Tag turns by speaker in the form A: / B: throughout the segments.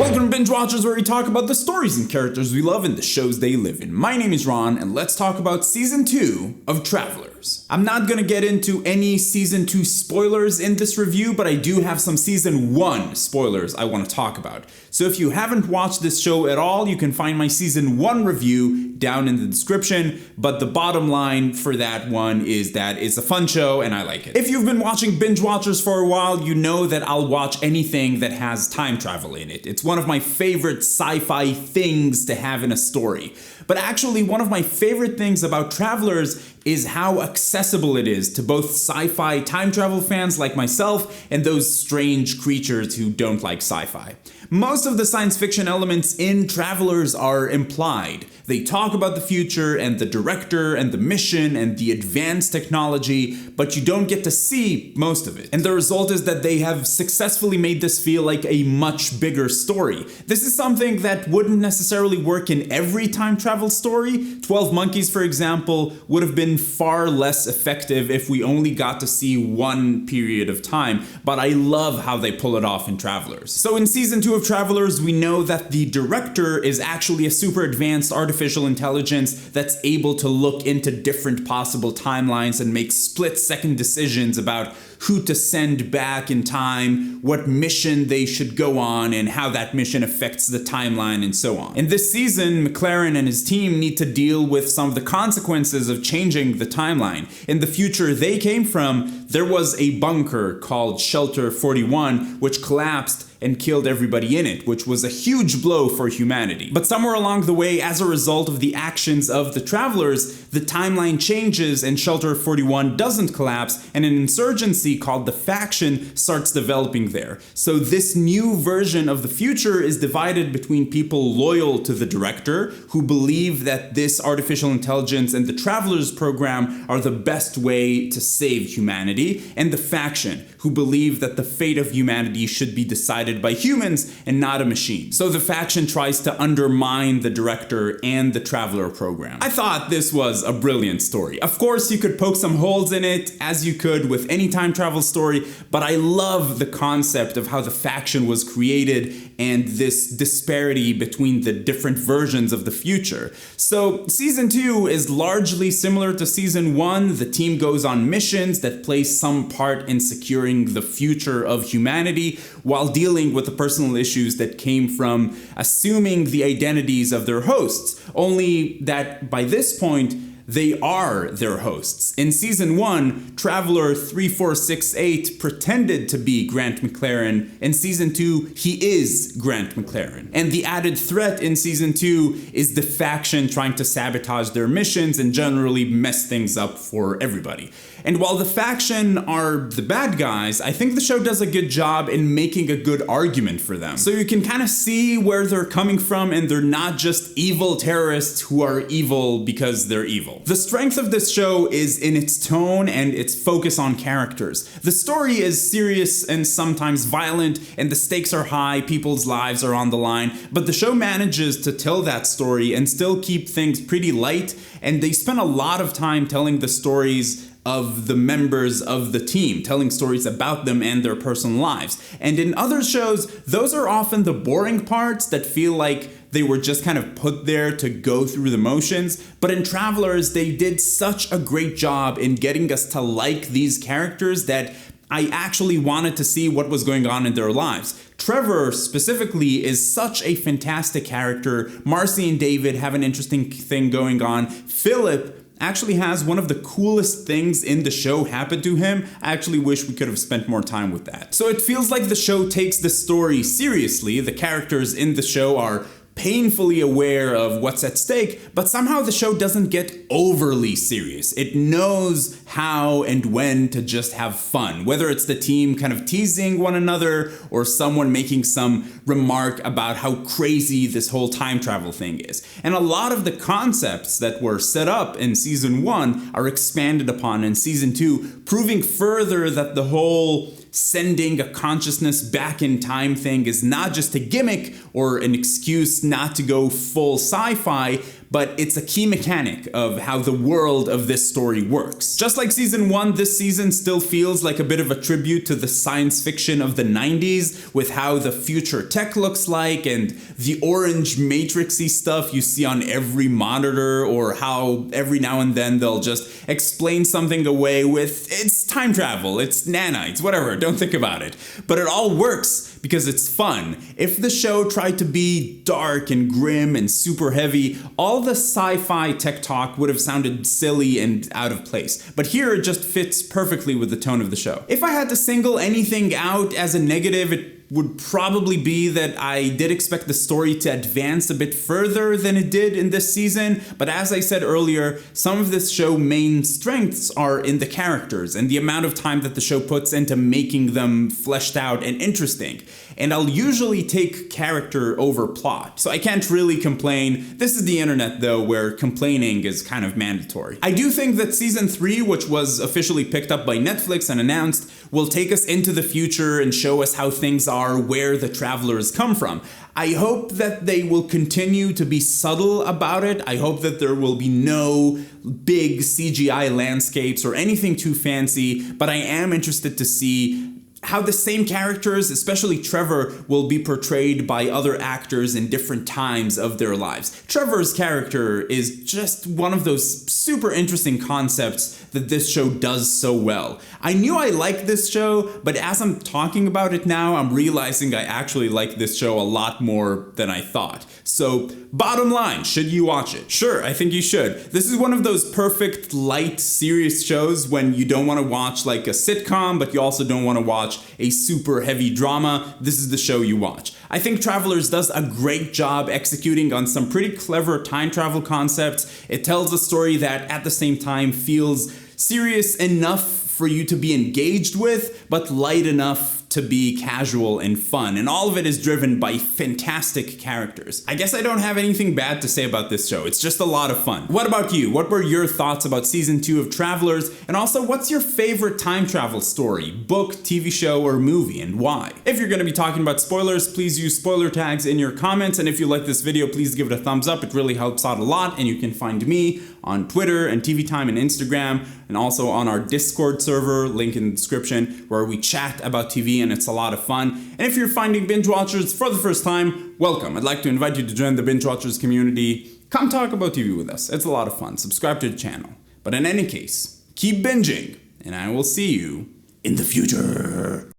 A: Welcome to Binge Watchers, where we talk about the stories and characters we love and the shows they live in. My name is Ron, and let's talk about Season 2 of Travelers. I'm not gonna get into any Season 2 spoilers in this review, but I do have some Season 1 spoilers I want to talk about. So if you haven't watched this show at all, you can find my Season 1 review down in the description, but the bottom line for that one is that it's a fun show and I like it. If you've been watching Binge Watchers for a while, you know that I'll watch anything that has time travel in it. It's one of my favorite sci-fi things to have in a story. But actually, one of my favorite things about Travelers is how accessible it is to both sci-fi time travel fans like myself and those strange creatures who don't like sci-fi. Most of the science fiction elements in Travelers are implied. They talk about the future and the director and the mission and the advanced technology, but you don't get to see most of it. And the result is that they have successfully made this feel like a much bigger story. This is something that wouldn't necessarily work in every time travel story. 12 Monkeys, for example, would have been far less effective if we only got to see one period of time, but I love how they pull it off in Travelers. So in Season 2 of Travelers, we know that the director is actually a super advanced artificial intelligence that's able to look into different possible timelines and make split-second decisions about who to send back in time, what mission they should go on, and how that mission affects the timeline, and so on. In this season, McLaren and his team need to deal with some of the consequences of changing the timeline. In the future they came from, there was a bunker called Shelter 41, which collapsed and killed everybody in it, which was a huge blow for humanity. But somewhere along the way, as a result of the actions of the Travelers, the timeline changes and Shelter 41 doesn't collapse, and an insurgency called the Faction starts developing there. So this new version of the future is divided between people loyal to the director, who believe that this artificial intelligence and the Travelers program are the best way to save humanity, and the Faction, who believe that the fate of humanity should be decided by humans and not a machine. So the Faction tries to undermine the director and the Traveler program. I thought this was a brilliant story. Of course, you could poke some holes in it, as you could with any time travel story, but I love the concept of how the Faction was created and this disparity between the different versions of the future. So Season 2 is largely similar to Season 1. The team goes on missions that play some part in securing the future of humanity while dealing with the personal issues that came from assuming the identities of their hosts, only that by this point, they are their hosts. In Season 1, Traveler 3468 pretended to be Grant McLaren. In Season 2, he is Grant McLaren. And the added threat in Season 2 is the Faction trying to sabotage their missions and generally mess things up for everybody. And while the Faction are the bad guys, I think the show does a good job in making a good argument for them. So you can kind of see where they're coming from, and they're not just evil terrorists who are evil because they're evil. The strength of this show is in its tone and its focus on characters. The story is serious and sometimes violent, and the stakes are high, people's lives are on the line, but the show manages to tell that story and still keep things pretty light, and they spend a lot of time telling the stories of the members of the team, telling stories about them and their personal lives. And in other shows, those are often the boring parts that feel like they were just kind of put there to go through the motions. But in Travelers, they did such a great job in getting us to like these characters that I actually wanted to see what was going on in their lives. Trevor specifically is such a fantastic character. Marcy and David have an interesting thing going on. Philip actually has one of the coolest things in the show happen to him. I actually wish we could have spent more time with that. So it feels like the show takes the story seriously. The characters in the show are painfully aware of what's at stake, but somehow the show doesn't get overly serious. It knows how and when to just have fun, whether it's the team kind of teasing one another or someone making some remark about how crazy this whole time travel thing is. And a lot of the concepts that were set up in Season 1 are expanded upon in Season 2, proving further that the whole sending a consciousness back in time thing is not just a gimmick or an excuse not to go full sci-fi, but it's a key mechanic of how the world of this story works. Just like season 1, this season still feels like a bit of a tribute to the science fiction of the 90s, with how the future tech looks like and the orange matrixy stuff you see on every monitor, or how every now and then they'll just explain something away with, it's time travel, it's nanites, whatever, don't think about it. But it all works because it's fun. If the show tried to be dark and grim and super heavy, all the sci-fi tech talk would have sounded silly and out of place. But here it just fits perfectly with the tone of the show. If I had to single anything out as a negative, it would probably be that I did expect the story to advance a bit further than it did in this season, but as I said earlier, some of this show's main strengths are in the characters and the amount of time that the show puts into making them fleshed out and interesting. And I'll usually take character over plot, so I can't really complain. This is the internet though, where complaining is kind of mandatory. I do think that season 3, which was officially picked up by Netflix and announced, will take us into the future and show us how things are where the travelers come from. I hope that they will continue to be subtle about it. I hope that there will be no big CGI landscapes or anything too fancy, but I am interested to see how the same characters, especially Trevor, will be portrayed by other actors in different times of their lives. Trevor's character is just one of those super interesting concepts that this show does so well. I knew I liked this show, but as I'm talking about it now, I'm realizing I actually like this show a lot more than I thought. So, bottom line, should you watch it? Sure, I think you should. This is one of those perfect, light, serious shows when you don't want to watch like a sitcom, but you also don't want to watch a super heavy drama. This is the show you watch. I think Travelers does a great job executing on some pretty clever time travel concepts. It tells a story that at the same time feels serious enough for you to be engaged with, but light enough to be casual and fun, and all of it is driven by fantastic characters. I guess I don't have anything bad to say about this show. It's just a lot of fun. What about you? What were your thoughts about season 2 of Travelers? And also, what's your favorite time travel story, book, TV show, or movie, and why? If you're going to be talking about spoilers, please use spoiler tags in your comments, and if you like this video, please give it a thumbs up. It really helps out a lot, and you can find me on Twitter and TV Time and Instagram, and also on our Discord server, link in the description, where we chat about TV and it's a lot of fun. And if you're finding Binge Watchers for the first time, welcome. I'd like to invite you to join the Binge Watchers community. Come talk about TV with us. It's a lot of fun. Subscribe to the channel. But in any case, keep binging, and I will see you in the future.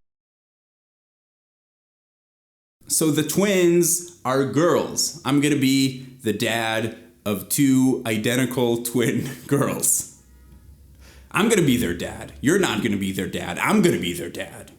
A: So the twins are girls. I'm gonna be the dad of 2 identical twin girls. I'm gonna be their dad. You're not gonna be their dad. I'm gonna be their dad.